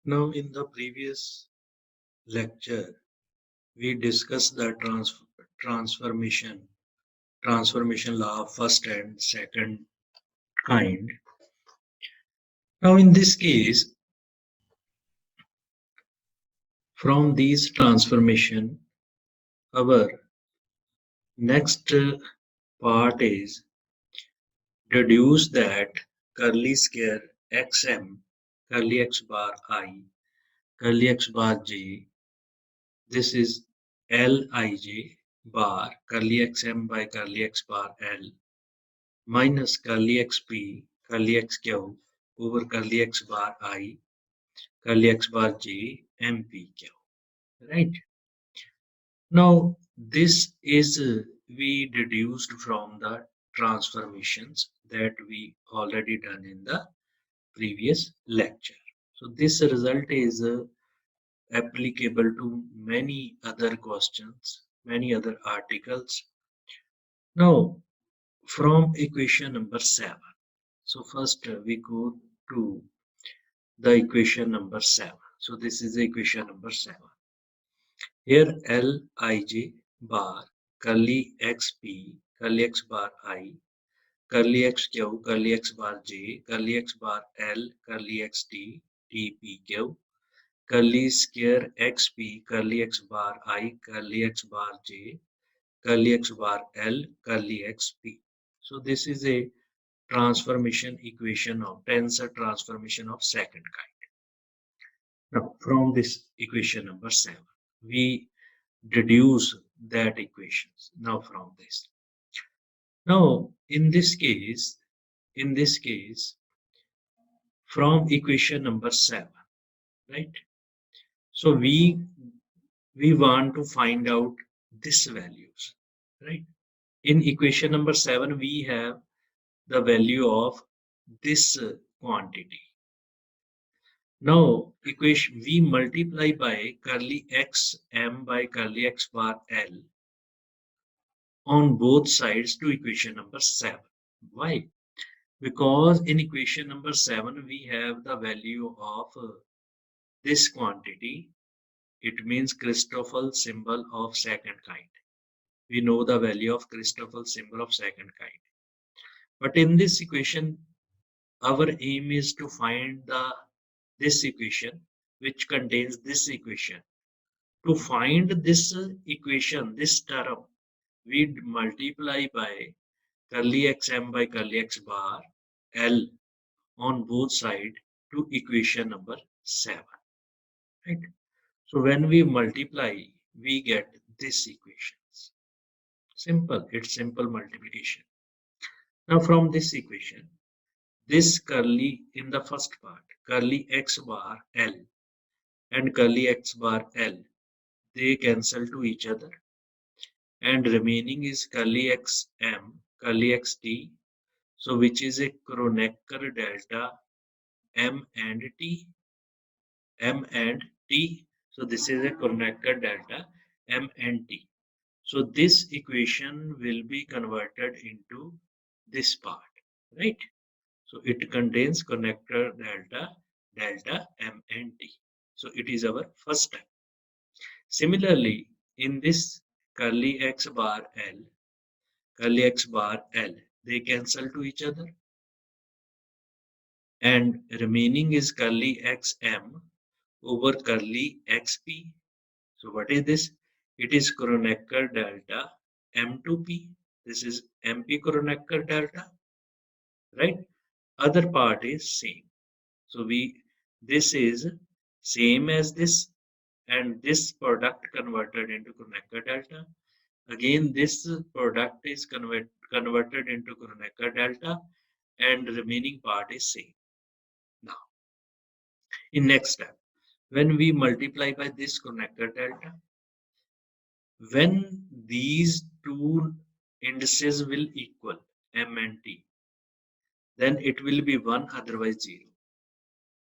Now, in the previous lecture, we discussed the transformation law of first and second kind. Now, in this case, from these transformation, our next part is deduce that curly square xm, curly x bar I, curly x bar j, this is Lij bar curly xm by curly x bar L minus curly xp curly x cube over curly x bar I curly x bar j mp cube. Right. Now this is we deduced from the transformations that we already done in the previous lecture. So this result is applicable to many other questions, many other articles. Now, from equation number 7. So first we go to the equation number 7. So this is the equation number 7. Here Lij bar curly xp curly x bar I curly x q curly x bar j curly x bar L curly x t tpq curly square xp curly x bar I curly x bar j curly x bar L curly x p. So this is a transformation equation of tensor transformation of second kind. Now from this equation number 7, we deduce that equations. Now from this. Now in this case, from equation number 7, right? So we want to find out this values, right? In equation number 7, we have the value of this quantity. Now equation we multiply by curly x m by curly x bar L on both sides to equation number 7. Why? Because in equation number 7 we have the value of this quantity. It means Christoffel symbol of second kind. We know the value of Christoffel symbol of second kind. But in this equation, our aim is to find this equation which contains this equation. To find this equation, this term, we multiply by curly xm by curly x bar L on both sides to equation number 7. Right? So when we multiply, we get this equations. Simple, it's simple multiplication. Now from this equation, this curly in the first part, curly x bar L and curly x bar L, they cancel to each other, and remaining is curly x m, curly x t, so which is a Kronecker delta m and t, m and t. So this is a Kronecker delta m and t. So this equation will be converted into this part, right? So it contains connector delta m and t. So it is our first step. Similarly, in this curly x bar L, curly x bar L, they cancel to each other, and remaining is curly x m over curly xp. So what is this? It is Kronecker delta m2p. This is mp Kronecker delta, right? Other part is same. So this is same as this, and this product converted into Kronecker delta. Again, this product is converted into Kronecker delta, and the remaining part is same. Now, in next step, when we multiply by this Kronecker delta, when these two indices will equal m and t, then it will be 1, otherwise 0.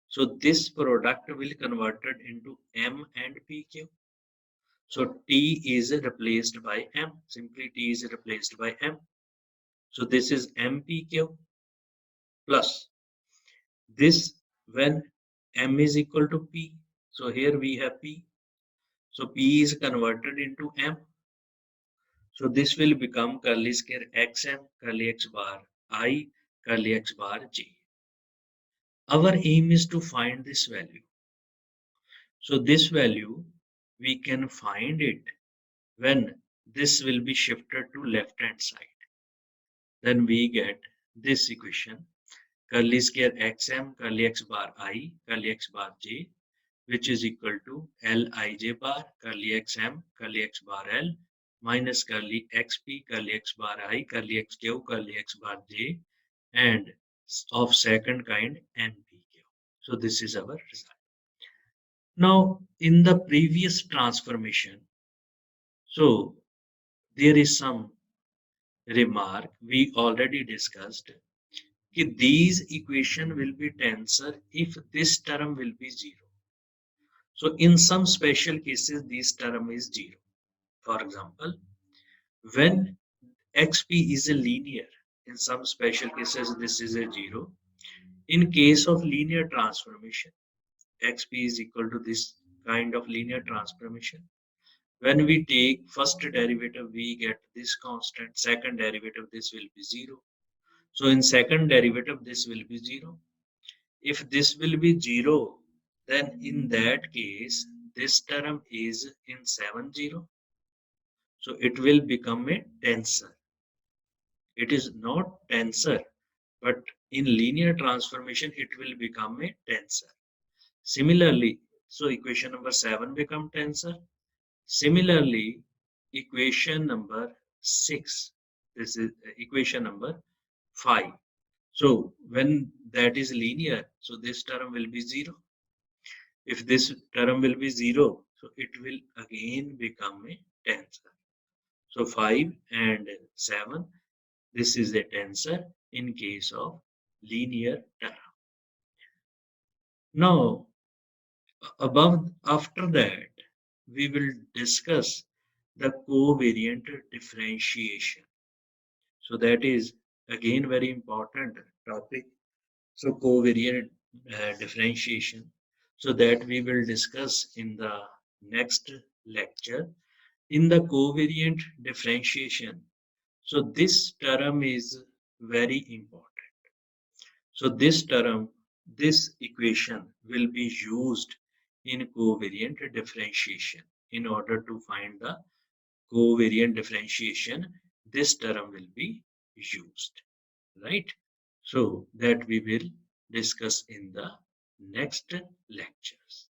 So this product will converted into m and pq. So t is replaced by m. Simply t is replaced by m. So this is mpq plus this when M is equal to P. So here we have P. So P is converted into M. So this will become curly square XM, curly X bar I, curly X bar J. Our aim is to find this value. So this value, we can find it when this will be shifted to left hand side. Then we get this equation, curly square xm, curly x bar I, curly x bar j, which is equal to Lij bar, curly xm, curly x bar L, minus curly xp, curly x bar I, curly xq, curly x bar j, and of second kind npq. So this is our result. Now, in the previous transformation, so there is some remark we already discussed that these equation will be tensor if this term will be 0. So in some special cases, this term is 0. For example, when xp is a linear, in some special cases, this is a 0. In case of linear transformation, xp is equal to this kind of linear transformation. When we take first derivative, we get this constant. Second derivative, this will be 0. So in second derivative, this will be 0. If this will be 0, then in that case, this term is in 7, 0. So it will become a tensor. It is not tensor, but in linear transformation, it will become a tensor. Similarly, so equation number 7 become tensor. Similarly, equation number 6, this is equation number 5. So when that is linear, so this term will be 0. If this term will be 0, so it will again become a tensor. So 5 and 7, this is a tensor in case of linear term. Now, after that, we will discuss the covariant differentiation. So that is again very important topic. So covariant differentiation. So that we will discuss in the next lecture. In the covariant differentiation, so this term is very important. So this term, this equation will be used in covariant differentiation. In order to find the covariant differentiation, this term will be used, right? So that we will discuss in the next lectures.